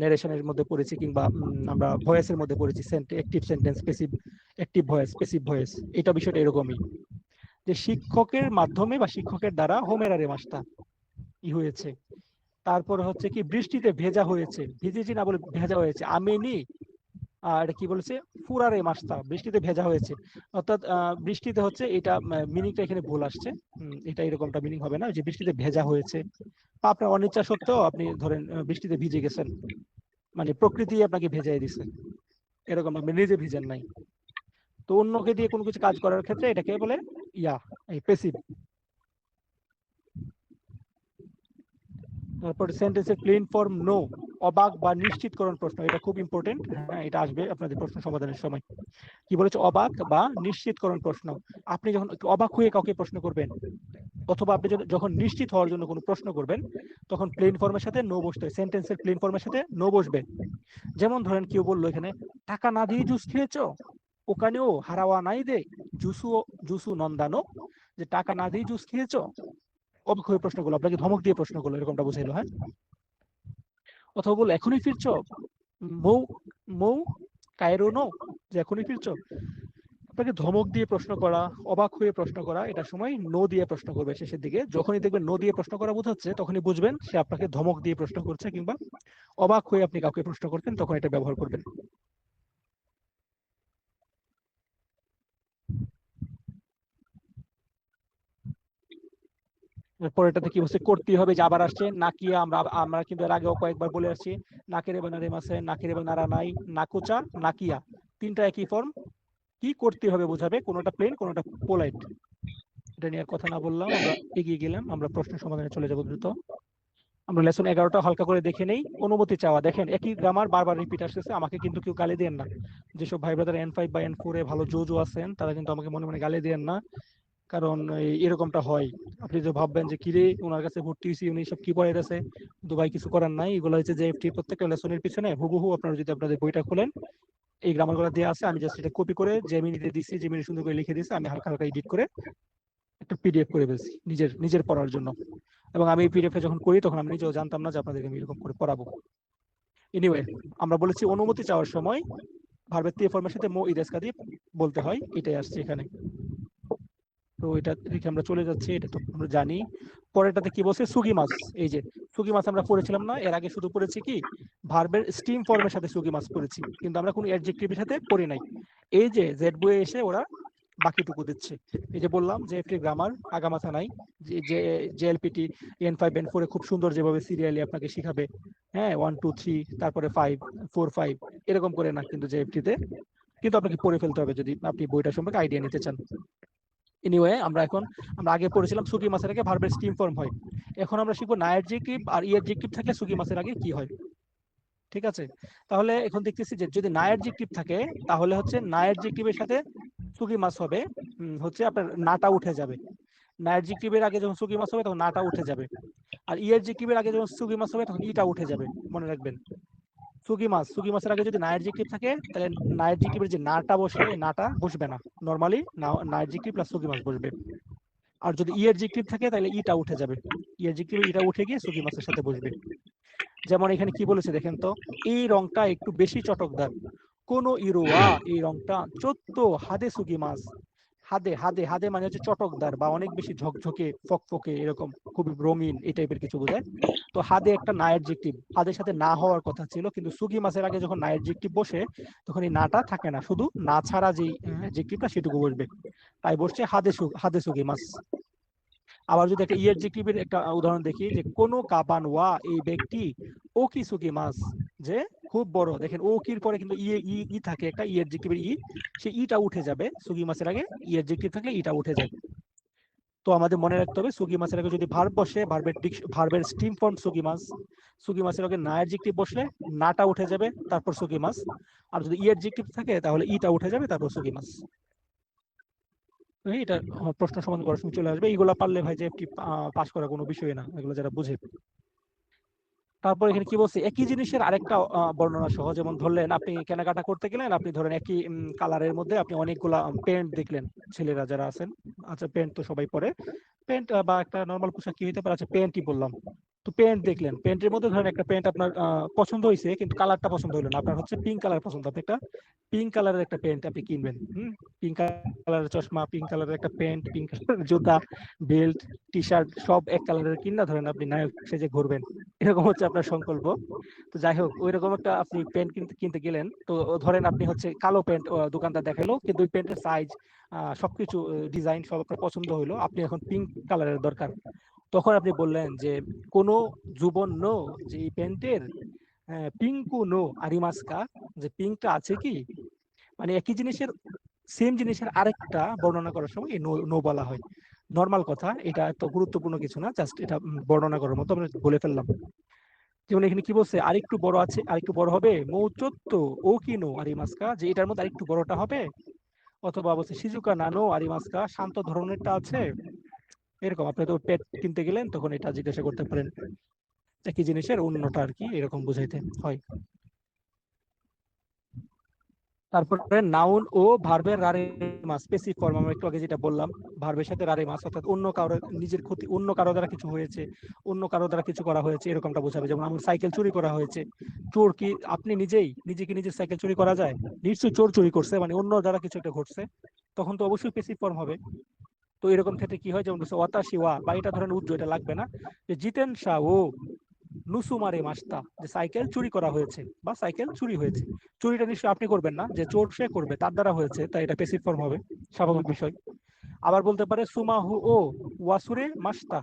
নারেশনের মধ্যে পড়েছি, কিংবা আমরা ভয়েসের মধ্যে পড়েছি, active sentence, passive, active voice, passive voice. এটা বিষয়টা এরকমই, যে শিক্ষকের মাধ্যমে বা শিক্ষকের দ্বারা হোমেরারে মাসটা ই হয়েছে। তারপর হচ্ছে কি বৃষ্টিতে ভেজা হয়েছে, ভিজেছি না বলে ভেজা হয়েছে, আমেনি, আর কি বলেছে, ফুরারে মাসটা, বৃষ্টিতে ভেজা হয়েছে। অর্থাৎ বৃষ্টিতে হচ্ছে, এটা মিনিংটা এখানে ভুল আসছে। এটা এরকমটা মিনিং হবে না, যে বৃষ্টিতে ভেজা হয়েছে বা আপনার অনিচ্ছা সত্ত্বেও আপনি ধরেন বৃষ্টিতে ভিজে গেছেন, মানে প্রকৃতি আপনাকে ভেজাই দিছে, এরকম, আপনি নিজে ভিজেন নাই। তো অন্যকে দিয়ে কোনো কিছু কাজ করার ক্ষেত্রে এটাকে বলে ইয়া, এই প্যাসিভ। তারপর সেন্টেন্সের প্লেন ফর্ম নো, অবাক বা নিশ্চিতকরণ প্রশ্ন, এটা খুব ইম্পর্টেন্ট, হ্যাঁ এটা আসবে আপনাদের প্রশ্ন সমাধানের সময়। কি বলেছে? অবাক বা নিশ্চিতকরণ প্রশ্ন। আপনি যখন একটু অবাক হয়ে কাউকে প্রশ্ন করবেন, অথবা আপনি যখন নিশ্চিত হওয়ার জন্য কোনো প্রশ্ন করবেন, তখন প্লেন ফর্মের সাথে নো বসতে হয়, সেন্টেন্সের প্লেন ফর্মের সাথে নো বসবে। যেমন ধরেন কেউ বললো এখানে, টাকা না দিয়ে জুস খেয়েছো, ওখানেও হারাওয়া নাই দে জুসু জুসু নন্দানো, যে টাকা না দিয়ে জুস খেয়েছো। অবাক হয়ে প্রশ্ন করলো, আপনাকে ধমক দিয়ে প্রশ্ন করলো, এরকমটা বুঝাইলো, হ্যাঁ। অথবা বললো এখনই ফিরছো, মৌ মৌ কায়রো নো, যে এখনই ফিরছো। আপনাকে ধমক দিয়ে প্রশ্ন করা, অবাক হয়ে প্রশ্ন করা, এটা সময় নো দিয়ে প্রশ্ন করবে শেষের দিকে। যখনই দেখবেন নো দিয়ে প্রশ্ন করা বোঝাচ্ছে, তখনই বুঝবেন সে আপনাকে ধমক দিয়ে প্রশ্ন করছে, কিংবা অবাক হয়ে আপনি কাউকে প্রশ্ন করতেন, তখন এটা ব্যবহার করবেন। পরেরটাতে কি বলছে? করতেই হবে, যে আবার আসছে নাকিয়া। আমরা আমরা কিন্তু এর আগেও কয়েকবার বলে আসছি, নাকের এবং নারে মাসে, নাকের এবং নারা নাই, নাকুচা, নাকিয়া, তিনটা একই ফর্ম। কি করতে হবে বোঝাবে, কোনোটা প্লেন, কোনোটা পোলাইট। এটা নিয়ে আর কথা না বললাম, আমরা এগিয়ে গেলাম, আমরা প্রশ্ন সমাধানে চলে যাবো দ্রুত। আমরা লেসন 11টা হালকা করে দেখে নেই। অনুমতি চাওয়া, দেখেন একই গ্রামার বারবার রিপিট আসতেছে, আমাকে কিন্তু কেউ গালি দেন না। যেসব ভাই ব্রাদার N5 বা N4 এ ভালো জো আছেন, তারা কিন্তু আমাকে মনে মনে গালি দেন না, কারণ এরকমটা হয়। আপনি যে ভাববেন যে কিরে ওনার কাছে ভর্তি হয়েছি, উনি সব কি পড়াইতেছে, কিন্তু ভাই কিছু করার নাই, এগুলো হচ্ছে যে এফটি প্রত্যেকটা লেসনের পিছনে হুবহু আপনারা যদি আপনাদের বইটা খোলেন, এই গ্রামার গুলো দেওয়া আছে। আমি জাস্ট এটা কপি করে জেমিনিতে দিচ্ছি, জেমিনি সুন্দর করে লিখে দিচ্ছি, আমি হালকা হালকা এডিট করে একটা পিডিএফ করে ফেলছি নিজের নিজের পড়ার জন্য। এবং আমি এই পিডিএফ যখন করি, তখন আমি নিজেও জানতাম না যে আপনাদেরকে আমি এরকম করে পড়াবো। এনিওয়ে, আমরা বলেছি অনুমতি চাওয়ার সময় ভার্বের তে ফর্মের সাথে মো ইদেসকা দিয়ে বলতে হয়, এটাই আসছে এখানে। তো এটা দেখে আমরা চলে যাচ্ছি, এটা তো আমরা জানি। পরেরটাতে কি বলছে? সুগি মাছ। এই যে সুগি মাছ আমরা পড়েছিলাম না এর আগে? শুধু পড়েছি কি ভার্বের স্টিম ফর্মের সাথে সুগি মাছ পড়েছি, কিন্তু আমরা কোনো অ্যাডজেক্টিভের সাথে পড়ি নাই। এই যে জেড বইয়ে এসে ওরা বাকিটুকু দিচ্ছে। এই যে বললাম যে এফটি গ্রামার আগামাথা নাই, যে জেএলপিটি N5 N4 এ খুব সুন্দর যেভাবে সিরিয়ালি আপনাকে শিখাবে, হ্যাঁ 1 2 3 তারপরে 5 4 5 এরকম করে না, কিন্তু জেএফটিতে কিন্তু আপনাকে পড়ে ফেলতে হবে যদি আপনি বইটা সম্পর্কে আইডিয়া নিতে চান। এনিওয়ে, আমরা আগে পড়েছিলাম সুগি মাছের আগে ভার্বের স্টিম ফর্ম হয়। এখন আমরা শিখবো না অ্যাডজেক্টিভ আর অ্যাডজেক্টিভ থাকলে সুগি মাছের আগে কি হয়। ঠিক আছে, তাহলে এখন দেখতেছি যে যদি না অ্যাডজেক্টিভ থাকে, তাহলে হচ্ছে না অ্যাডজেক্টিভের সাথে সুগি মাছ হবে, হচ্ছে আপনার নাটা উঠে যাবে। না অ্যাডজেক্টিভের আগে যখন সুগি মাছ হবে, তখন নাটা উঠে যাবে। আর অ্যাডজেক্টিভের আগে যখন সুগি মাছ হবে, তখন ইটা উঠে যাবে। মনে রাখবেন, সুগি মাছের আগে যদি না অ্যাডজেক্টিভ থাকে, তাহলে না অ্যাডজেক্টিভের যে নাটা বসে, এই নাটা বসবে না। নরমালি না অ্যাডজেক্টিভ প্লাস সুগি মাছ বসবে। আর যদি অ্যাডজেক্টিভ থাকে, তাহলে ইটা উঠে যাবে। অ্যাডজেক্টিভে ইটা উঠে গিয়ে সুগি মাছের সাথে বসবে। যেমন এখানে কি বলেছে দেখেন তো, এই রংটা একটু বেশি চটকদার। কোন ইরোয়া, এই রংটা চোদ্দ হাদে সুগি মাছ। হাদে হাদে হাদে মানে হচ্ছে চটকদার বা অনেক বেশি ঝকঝকে ফকফকে, এরকম খুবই রঙিন, এই টাইপের কিছু বোঝায়। তো হাদে একটা না অ্যাডজেক্টিভ, হাদের সাথে না হওয়ার কথা ছিল, কিন্তু সুগি মাছের আগে যখন না অ্যাডজেক্টিভ বসে, তখন এই নাটা থাকে না, শুধু না ছাড়া যেই অ্যাডজেক্টিভটা সেটুকু বসবে। তাই বসছে হাদে সুগি মাছ। আবার যদি একটা অ্যাডজেক্টিভের একটা উদাহরণ দেখি, যে কোনো কাবান ওয়া, এই ব্যক্তি ওকি সুগি মাছ, যে খুব বড়। দেখেন ও কির পরে কিন্তু ই ই ই থাকে, একটা অ্যাডজেক্টিভের ই, সেই ইটা উঠে যাবে। সুগি মাছের আগে অ্যাডজেক্টিভ থাকলে ইটা উঠে যায়। তো আমাদের মনে রাখতে হবে, সুগি মাছের আগে যদি ভার্ব বসে, ভার্বের স্টিম ফর্ম সুগি মাছ। সুগি মাছের আগে না অ্যাডজেক্টিভ বসলে নাটা উঠে যাবে, তারপর সুগি মাছ। আর যদি অ্যাডজেক্টিভ থাকে, তাহলে ইটা উঠে যাবে, তারপর সুগি মাছ। এটা প্রশ্ন সমাধান করার সময় চলে আসবে। এইগুলা পারলে ভাই যে পাস করা কোনো বিষয় না, এগুলো যারা বুঝে। তারপর এখানে কি বলছে? একই জিনিসের আরেকটা বর্ণনা সহ, যেমন ধরলেন আপনি কেনাকাটা করতে গেলেন, আপনি ধরেন একই কালারের মধ্যে আপনি অনেকগুলা প্যান্ট দেখলেন, ছেলেরা যারা আছেন, আচ্ছা প্যান্ট তো সবাই পরে, প্যান্ট বা একটা নর্মাল পোশাক কি হইতে পারে, আচ্ছা প্যান্টই বললাম। তো প্যান্ট দেখলেন, প্যান্টের মধ্যে ধরেন একটা প্যান্ট আপনার পছন্দ হয়েছে, কিন্তু কালারটা পছন্দ হলো না। আপনার হচ্ছে পিঙ্ক কালার পছন্দ, আপনি একটা পিঙ্ক কালারের একটা প্যান্ট আপনি কিনবেন। পিঙ্ক কালারের চশমা, পিঙ্ক কালারের একটা প্যান্ট, পিঙ্ক কালারের জুতা, বেল্ট, টি শার্ট সব এক কালারের কিনা ধরেন আপনি নায়ক সেজে ঘুরবেন, এরকম হচ্ছে আপনার সংকল্প। তো যাই হোক, ওইরকম একটা আপনি প্যান্ট কিনতে গেলেন। তো ধরেন আপনি হচ্ছে কালো প্যান্ট দোকানদার দেখালো, কিন্তু ওই প্যান্টের সাইজ, সবকিছু, ডিজাইন সব আপনার পছন্দ হলো, আপনি এখন পিঙ্ক কালারের দরকার। তখন আপনি বললেন যে কোনো যুবন নো, যে এই প্যান্টের পিঙ্কু নো আরিমাস্কা, যে পিঙ্কটা আছে কি। মানে একই জিনিসের, সেম জিনিসের আরেকটা বর্ণনা করার সময় এই নো নো বলা হয়। নর্মাল কথা, এটা এত গুরুত্বপূর্ণ কিছু না, জাস্ট এটা বর্ণনা করার মতো আমরা বলে ফেললাম। যেমন এখানে কি বলছে, আরেকটু বড় আছে, আরেকটু বড় হবে, মৌচত্ব ও কিনো আরিমাস্কা, যে এটার মধ্যে আরেকটু বড়টা হবে, অথবা বলছে সিজুকা নানো আরিমাস্কা, শান্ত ধরনেরটা আছে, এরকম। আপনি তো পেট কিনতে গেলেন, তখন এটা জিজ্ঞাসা করতে পারেন, একই জিনিসের অন্যটা আর কি, এরকম বুঝাইতে হয়। তারপরে নাউন ও ভার্বের রারে মাস স্পেসিফিক ফর্ম, আমরা একটু আগে যেটা বললাম, ভার্বের সাথে রারে মাস, অর্থাৎ অন্য কারো নিজের ক্ষতি, অন্য কারো দ্বারা কিছু হয়েছে, অন্য কারো দ্বারা কিছু করা হয়েছে, এরকমটা বোঝাবে। যেমন আমার সাইকেল চুরি করা হয়েছে, চোর কি আপনি নিজেকে নিজের সাইকেল চুরি করা যায়? নিশ্চয়ই চোর চুরি করছে, মানে অন্য দ্বারা কিছু একটা ঘটছে, তখন তো অবশ্যই স্পেসিফিক ফর্ম হবে। তো এরকম ক্ষেত্রে কি হয়, যেমন ওয়াতাশি ওয়া, বা এটা ধরেন উজ্জ্ব, এটা লাগবে না, যে জিতেন শাহ ও নুসুমারে মাস্তা, যে সাইকেল চুরি করা হয়েছে বা সাইকেল চুরি হয়েছে। চুরিটা নিশ্চয়ই আপনি করবেন না, যে চোর সে করবে, তার দ্বারা হয়েছে, তাই এটা প্যাসিভ ফর্ম হবে, স্বাভাবিক বিষয়। আবার বলতে পারে সুমাহু ও ওয়াসুরে মাস্তা,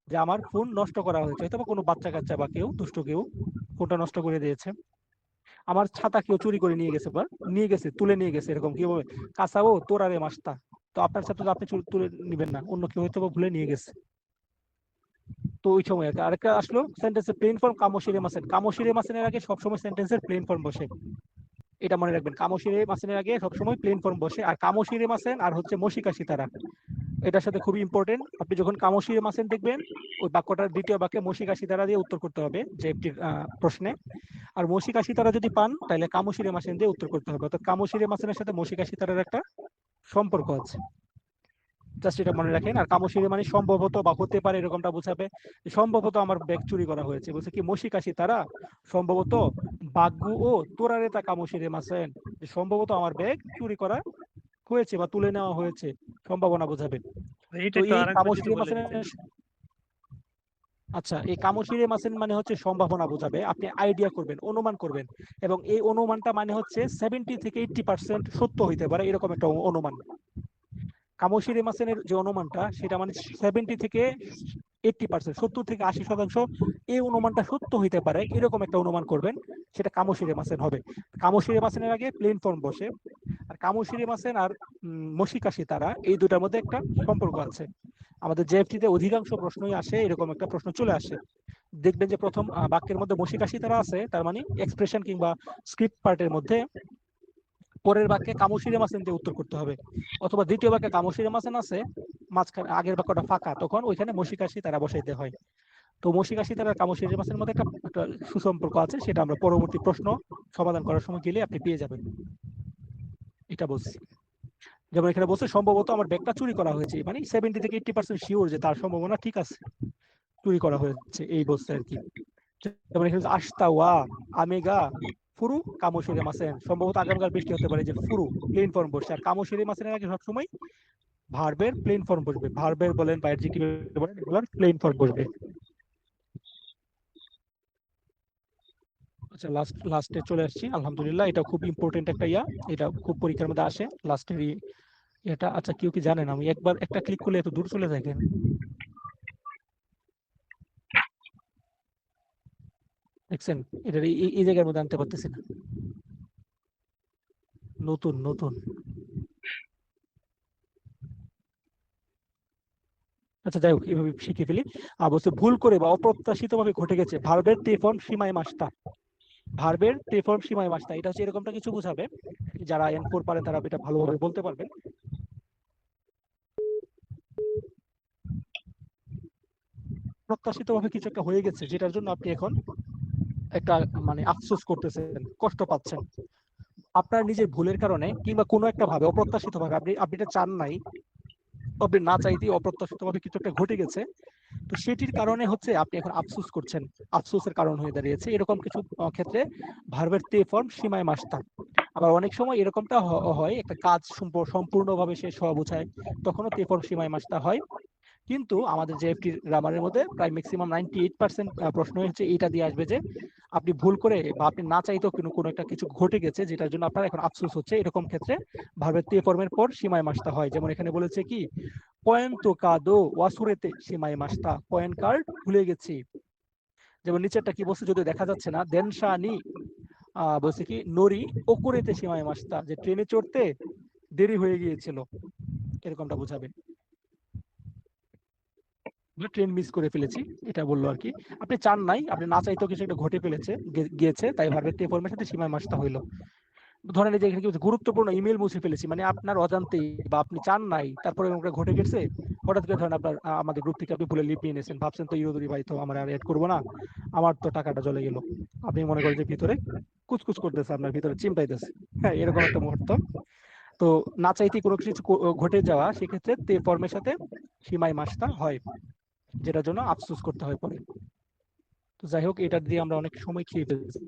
যে আমার ফোন নষ্ট করা হয়েছে, হয়তো কোনো বাচ্চা কাচ্চা বা কেউ দুষ্ট কেউ ফোনটা নষ্ট করে দিয়েছে। আমার ছাতা কেউ চুরি করে নিয়ে গেছে, বা নিয়ে গেছে, তুলে নিয়ে গেছে, এরকম কি হবে, কাসাও তোরারে মাস্তা, তো আপনার ছাত্র তো আপনি তুলে নিবেন না, অন্য কেউ হয়তো ভুলে নিয়ে গেছে। তো ওই সময় আরেকটা আসলো সেন্টেন্সের প্লেন ফর্ম, কামোশিরে মাসেন। কামোশিরে মাসেনের আগে সবসময় সেন্টেন্সের প্লেন ফর্ম বসে, এটা মনে রাখবেন। কামোশিরে মাসেনের আগে সবসময় প্লেন ফর্ম বসে। আর কামোশিরে মাসেন আর হচ্ছে মশিকা সিতারা, এটার সাথে খুবই ইম্পর্টেন্ট। আপনি যখন কামোশিরে মাসেন দেখবেন, ওই বাক্যটার দ্বিতীয় বাক্যে মশিকা সিতারা দিয়ে উত্তর করতে হবে যে একটি প্রশ্নে। আর মশিকা সিতারা যদি পান, তাহলে কামোশিরে মাসেন দিয়ে উত্তর করতে হবে। অর্থাৎ কামোশিরে মাসেনের সাথে মশিকা সিতারার একটা সম্পর্ক আছে, জাস্ট এটা মনে রাখেন। আর কামোশিরে মানে সম্ভবত বা হতে পারে, এরকমটা বোঝাবে। সম্ভবত আমার ব্যাগ চুরি করা হয়েছে, বলছে কি মশিকাশি তারা সম্ভবত বাগ্গু ও তোরারে তা কামোশিরে মাসেন, যে সম্ভবত আমার ব্যাগ চুরি করা হয়েছে বা তুলে নেওয়া হয়েছে, সম্ভাবনা বোঝাবে। এটা তো একটু এই আরেকবার যদি কামোশিরে বলে মাসেন, দিতেন। আচ্ছা, এই কামোশিরে মাসেন মানে হচ্ছে সম্ভাবনা বোঝাবে, আপনি আইডিয়া করবেন, অনুমান করবেন, এবং এই অনুমানটা মানে হচ্ছে 70 থেকে 80% সত্য হইতে পারে, এরকম একটা অনুমান। কামোশিরে মাসেনের যে অনুমানটা, সেটা মানে 70 থেকে 80%, 70 থেকে 80% এই অনুমানটা সত্য হইতে পারে, এরকম একটা অনুমান করবেন, সেটা কামোশিরে মাসেন হবে। কামোশিরে মাসেনের আগে প্লেন ফর্ম বসে। আর কামোশিরে মাসেন আর মশিকাশি তারা, এই দুটার মধ্যে একটা সম্পর্ক আছে। আমাদের জেএফটিতে অধিকাংশ প্রশ্নই আসে, এরকম একটা প্রশ্ন চলে আসে। দেখবেন যে প্রথম বাক্যের মধ্যে মশিকাশি তারা আছে, তার মানে এক্সপ্রেশন কিংবা স্ক্রিপ্ট পার্টের মধ্যে পরের বাক্যে কামোশিরে মাসেন দিয়ে উত্তর করতে হবে, অথবা দ্বিতীয় বাক্যে কামোশিরে মাসেন আছে, মাঝখানে আগের বাক্যটা ফাঁকা, তখন ওইখানে মশিকাশি তারা বসাইতে হয়। তো মশিকাশি তারা কামোশিরে মাসের মধ্যে একটা সুসম্পর্ক আছে, সেটা আমরা পরবর্তী প্রশ্ন সমাধান করার সময় গেলে আপনি পেয়ে যাবেন। এটা বলছি। যেমন এখানে বলছে সম্ভবত আমার ব্যাগটা চুরি করা হয়েছে, মানে 70 থেকে 80% শিওর যে তার সম্ভাবনা ঠিক আছে, চুরি করা হয়েছে, এই বলছে আর কি। যেমন এখানে আস্তা ওয়া আমেগা ফুরু কামোশিরে মাসেন, সম্ভবত আগামীকাল বৃষ্টি হতে পারে, যে ফুরু প্লেন ফর্ম বসছে। আর কামোশিরে মাসেনের আগে সবসময় ভার্বের প্লেন ফর্ম বসবে, ভার্বের বলেন বা অ্যাডজেক্টিভ বলেন, এগুলোর প্লেন ফর্ম বসবে। আচ্ছা, লাস্টে চলে আসছি, আলহামদুলিল্লাহ। এটা খুব ইম্পর্টেন্ট একটা এটা খুব পরীক্ষার মধ্যে আসে, লাস্টের এটা। আচ্ছা, কেউ কি জানেন আমি একবার একটা ক্লিক করলে এত দূর চলে যায় কেন? দেখছেন, এটা এই জায়গার মধ্যে আনতে পারতেছি না, নতুন নতুন। আচ্ছা, যাই হোক, এভাবে শিখে ফেলি। বলছে ভুল করে বা অপ্রত্যাশিত ভাবে ঘটে গেছে, ভার্বের তে ফর্ম সীমায় মাসটা, ভার্বের তে ফর্ম সীমায় মাসটা, এটা হচ্ছে এরকমটা কিছু বোঝাবে। যারা N4 পারেন তারা এটা ভালোভাবে বলতে পারবেন। প্রত্যাশিত ভাবে কিছু একটা হয়ে গেছে, যেটার জন্য আপনি এখন একটা মানে আফসোস করতেছেন, কষ্ট পাচ্ছেন, আপনার নিজের ভুলের কারণে, কিংবা কোনো একটা ভাবে অপ্রত্যাশিত ভাবে, আপনি এটা চান নাই, আপনি না চাইতেই অপ্রত্যাশিত ভাবে কিছু একটা ঘটে গেছে, তো সেটির কারণে হচ্ছে আপনি এখন আফসোস করছেন, আফসোসের কারণ হয়ে দাঁড়িয়েছে। এরকম কিছু ক্ষেত্রে ভার্বের তে ফর্ম সীমায় মাসটা। আবার অনেক সময় এরকমটা হয়, একটা কাজ সম্পূর্ণভাবে শেষ হওয়া বোঝায়, তখনও তে ফর্ম সীমায় মাসটা হয়। কিন্তু আমাদের জেএফটি গ্রামারের মধ্যে প্রায় ম্যাক্সিমাম 98% প্রশ্ন হচ্ছে এটা দিয়ে আসবে, যে আপনি ভুল করে বা আপনি না চাইতেও কোনো একটা কিছু ঘটে গেছে, যেটার জন্য আপনার এখন আফসোস হচ্ছে, এরকম ক্ষেত্রে ভার্বের তে ফর্মের পর সীমায় মাসটা হয়। যেমন এখানে বলেছে কি পয়েন্তো কাদো ওয়াসুরেতে সীমায় মাসটা, পয়েন্ট কার্ড ভুলে গেছি। যেমন নিচেরটা কি বলছে যদি দেখা যাচ্ছে না, দেনশানি বলছে কি নরি ওকুরেতে সীমায় মাসটা, যে ট্রেনে চড়তে দেরি হয়ে গিয়েছিল, এরকমটা বোঝাবে। ট্রেন মিস করে ফেলেছি, এটা বললো আর কি। আপনি চান নাই, আপনি না চাইতেও কিছু একটা ঘটে ফেলেছে, গিয়েছে, তাই ভার্বের তে ফর্মের সাথে সীমায় মাসটা হইলো। ধরেন এই যে এখানে কি বলছে, গুরুত্বপূর্ণ ইমেল মুছে ফেলেছি, মানে আপনার অজান্তেই বা আপনি চান নাই, তারপরে ওটা ঘটে গেছে। হঠাৎ করে ধরেন আপনার আমাদের গ্রুপ থেকে আপনি ভুলে লিভ নিয়ে নিয়েছেন, ভাবছেন তো ইউদুরি ভাই তো আমার আর এড করবো না, আমার তো টাকাটা চলে গেল। আপনি মনে করেন যে ভিতরে কুচকুচ করতেছে, আপনার ভিতরে চিমটাইতেছে, হ্যাঁ, এরকম একটা মুহূর্ত। তো না চাইতেই কোনো কিছু ঘটে যাওয়া, সেক্ষেত্রে তে ফর্মের সাথে সীমায় মাসটা হয়, যেটার জন্য আফসোস করতে হয় পরে। তো যাই হোক, এটা দিয়ে আমরা অনেক সময় খেয়ে ফেলছি।